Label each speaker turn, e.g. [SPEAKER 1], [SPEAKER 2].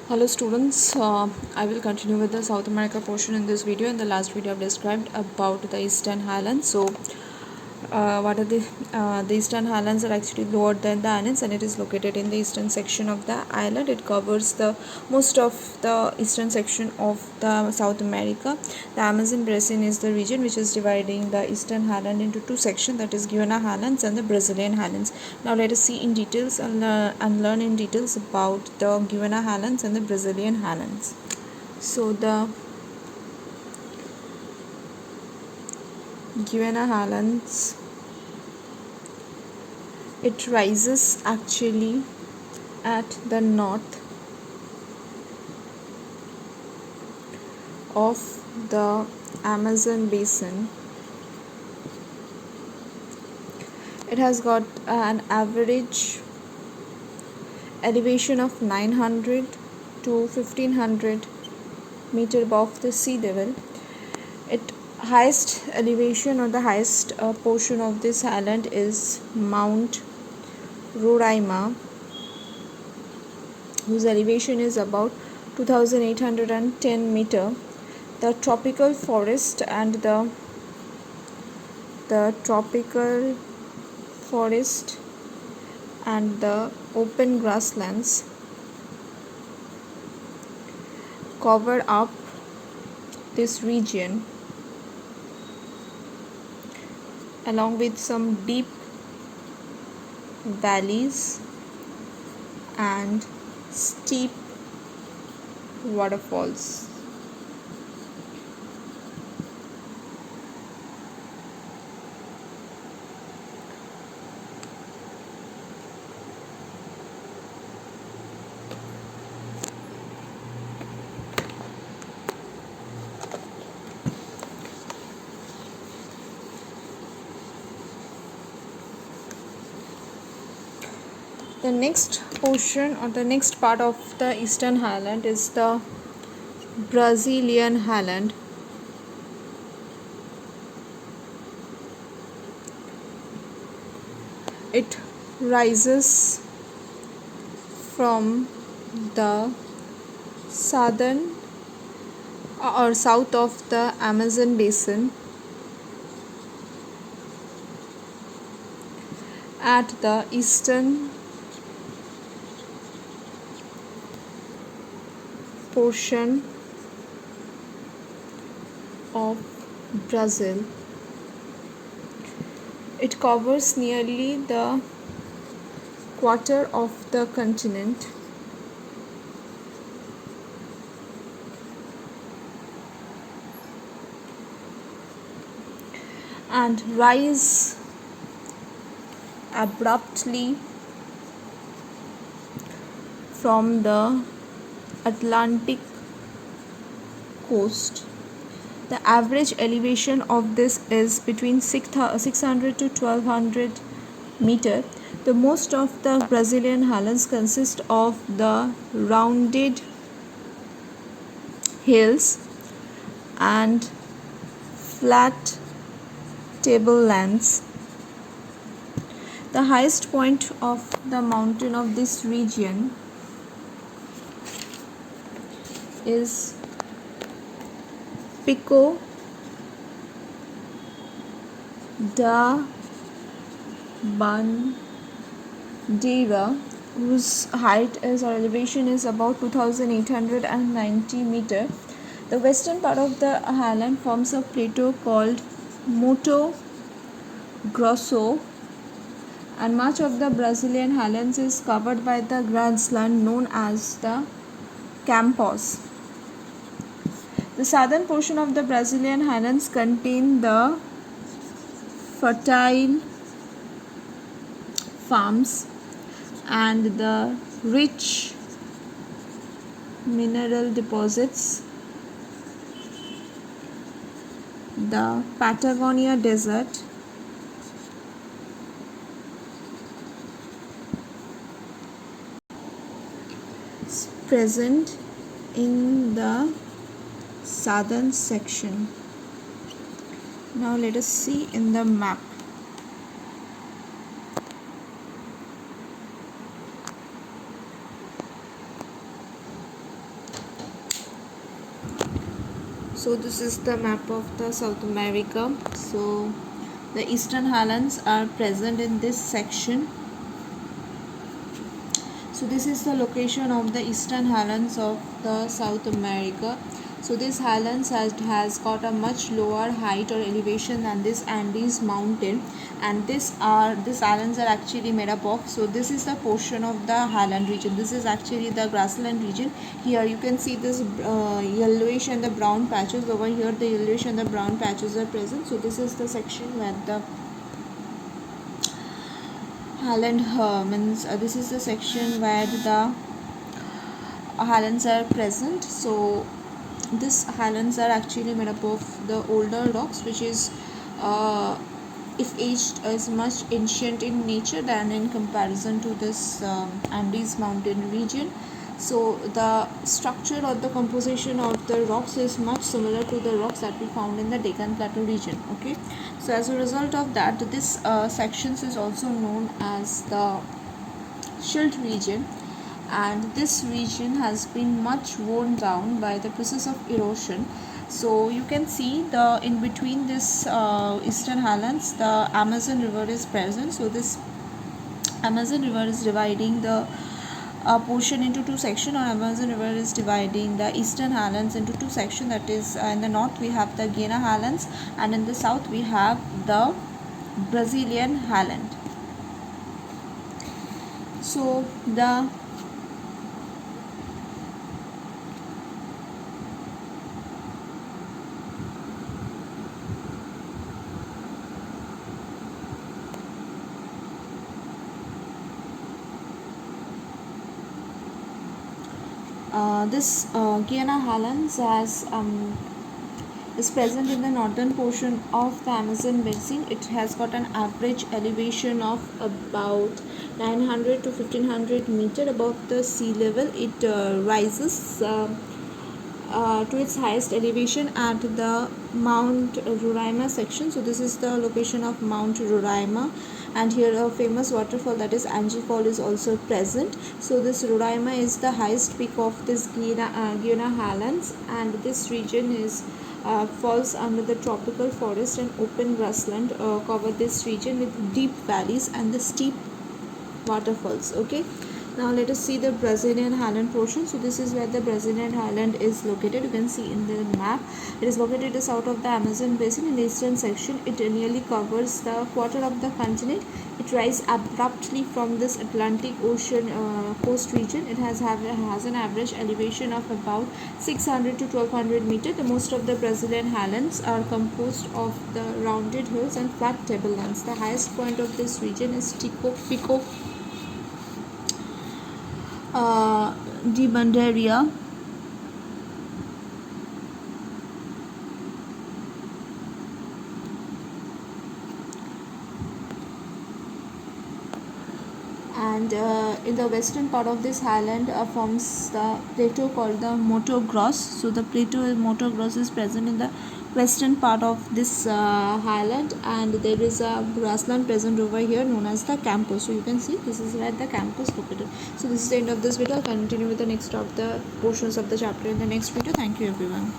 [SPEAKER 1] Hello students, I will continue with the South America portion in this video. In the last video I've described about the Eastern Highlands. What are the Eastern Highlands are actually lower than the islands, and it is located in the eastern section of the island. It covers the most of the eastern section of the South America. The Amazon Basin is the region which is dividing the Eastern Highland into two sections, that is Guiana Highlands and the Brazilian Highlands. Now let us see in details and learn in details about the Guiana Highlands and the Brazilian Highlands. So the Guiana Highlands, it rises actually at the north of the Amazon basin. It has got an average elevation of 900 to 1500 meter above the sea level. It highest elevation or the highest portion of this island is Mount Roraima, whose elevation is about 2810 meter. The tropical forest and the tropical forest and the open grasslands cover up this region, along with some deep valleys and steep waterfalls. The next portion or the next part of the Eastern Highland is the Brazilian Highland. It rises from the southern or south of the Amazon basin at the eastern portion of Brazil. It covers nearly the quarter of the continent and rise abruptly from the Atlantic coast. The average elevation of this is between 600 to 1200 meter. The most of the Brazilian highlands consist of the rounded hills and flat tablelands. The highest point of the mountain of this region is Pico da Bandeira, whose height is or elevation is about 2890 meter. The western part of the highland forms a plateau called Mato Grosso, and much of the Brazilian highlands is covered by the grassland known as the Campos. The southern portion of the Brazilian highlands contain the fertile farms and the rich mineral deposits. The Patagonia Desert is present in the southern section. Now let us see in the map. So this is the map of the South America. So the Eastern Highlands are present in this section. So this is the location of the Eastern Highlands of the South America. So this highlands has got a much lower height or elevation than this Andes mountain, and this islands are actually made up of. So this is the portion of the highland region. This is actually the grassland region. Here you can see this yellowish and the brown patches. Over here the yellowish and the brown patches are present. So this is the section where the Highland this is the section where the highlands are present. So these highlands are actually made up of the older rocks, which is if aged is much ancient in nature than in comparison to this Andes mountain region. So the structure or the composition of the rocks is much similar to the rocks that we found in the Deccan Plateau region. Okay, so as a result of that, this sections is also known as the Schilt region, and this region has been much worn down by the process of erosion. So you can see the in between this Eastern Highlands, the Amazon River is present. So this Amazon River is dividing the portion into two sections, or Amazon River is dividing the Eastern Highlands into two sections. That is, in the north we have the Guiana Highlands, and in the south we have the Brazilian Highland. So the this Guiana Highlands is present in the northern portion of the Amazon basin. It has got an average elevation of about 900 to 1500 meter above the sea level. It rises to its highest elevation at the Mount Roraima section. So this is the location of Mount Roraima, and here a famous waterfall, that is Angie Fall, is also present. So this Roraima is the highest peak of this Guiana Highlands, and this region is falls under the tropical forest and open grassland cover this region with deep valleys and the steep waterfalls. Okay, now let us see the Brazilian Highland portion. So this is where the Brazilian Highland is located. You can see in the map, it is located just south of the Amazon basin in the eastern section. It nearly covers the quarter of the continent. It rises abruptly from this Atlantic Ocean coast region. It has an average elevation of about 600 to 1200 meters. The most of the Brazilian highlands are composed of the rounded hills and flat tablelands. The highest point of this region is Pico de Bandeira, and in the western part of this highland forms the plateau called the Mato Grosso. So the plateau Mato Grosso is present in the western part of this highland, and there is a grassland present over here known as the campus. So you can see this is where the campus located. So this is the end of this video. I'll continue with the next of the portions of the chapter in the next video. Thank you everyone.